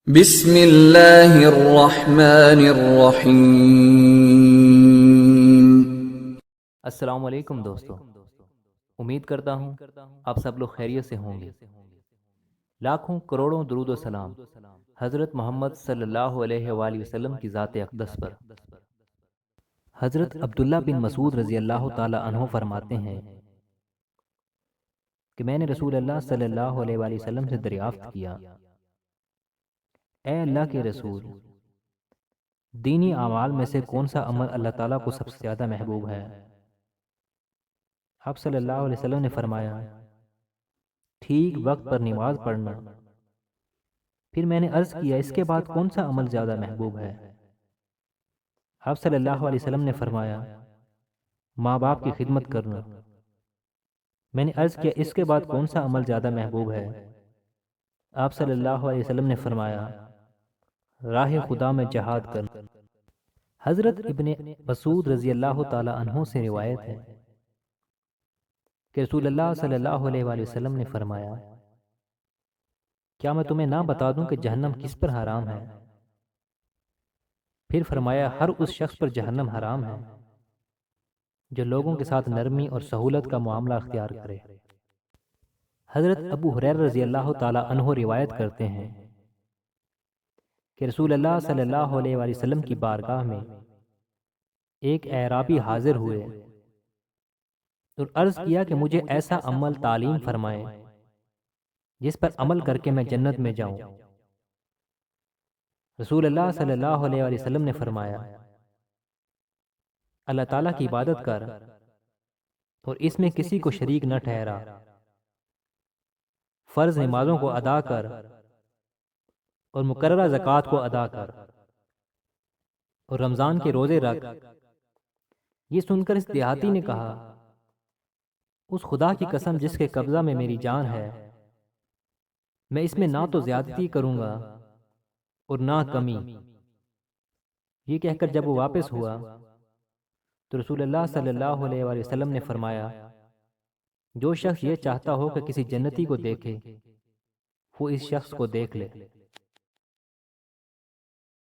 بسم اللہ الرحمن الرحیم۔ السلام علیکم دوستو، امید کرتا ہوں آپ سب لوگ خیریت سے ہوں گے۔ لاکھوں کروڑوں درود و سلام حضرت محمد صلی اللہ علیہ وآلہ وسلم کی ذات اقدس پر۔ حضرت عبداللہ بن مسعود رضی اللہ تعالی عنہ فرماتے ہیں کہ میں نے رسول اللہ صلی اللہ علیہ وآلہ وسلم سے دریافت کیا، اے اللہ کے رسول، دینی اعمال میں سے کون سا عمل اللہ تعالیٰ کو سب سے زیادہ محبوب ہے؟ آپ صلی اللہ علیہ وسلم نے فرمایا، ٹھیک وقت پر نماز پڑھنا۔ پھر میں نے عرض کیا، اس کے بعد کون سا عمل زیادہ محبوب ہے؟ آپ صلی اللہ علیہ وسلم نے فرمایا، ماں باپ کی خدمت کرنا۔ میں نے عرض کیا، اس کے بعد کون سا عمل زیادہ محبوب ہے؟ آپ صلی اللہ علیہ وسلم نے فرمایا، راہ خدا میں جہاد کرنا۔ حضرت ابن مسعود رضی اللہ تعالی عنہ سے روایت ہے کہ رسول اللہ صلی اللہ علیہ وآلہ وسلم نے فرمایا، کیا میں تمہیں نہ بتا دوں کہ جہنم کس پر حرام ہے؟ پھر فرمایا، ہر اس شخص پر جہنم حرام ہے جو لوگوں کے ساتھ نرمی اور سہولت کا معاملہ اختیار کرے۔ حضرت ابو ہریرہ رضی اللہ تعالی عنہ روایت کرتے ہیں کہ رسول اللہ صلی اللہ علیہ وآلہ وسلم کی بارگاہ میں ایک اعرابی حاضر ہوئے اور عرض کیا کہ مجھے ایسا عمل تعلیم فرمائے جس پر عمل کر کے میں جنت میں جاؤں۔ رسول اللہ صلی اللہ علیہ وآلہ وسلم نے فرمایا، اللہ تعالیٰ کی عبادت کر اور اس میں کسی کو شریک نہ ٹھہرا، فرض نمازوں کو ادا کر اور مقررہ زکوٰۃ کو ادا کر اور رمضان کے روزے رکھ۔ یہ سن کر اس دیہاتی نے کہا، اس خدا کی قسم جس کے قبضہ میں میری جان ہے، میں اس میں نہ تو زیادتی کروں گا اور نہ کمی۔ یہ کہہ کر جب وہ واپس ہوا تو رسول اللہ صلی اللہ علیہ وآلہ وسلم نے فرمایا، جو شخص یہ چاہتا ہو کہ کسی جنتی کو دیکھے وہ اس شخص کو دیکھ لے۔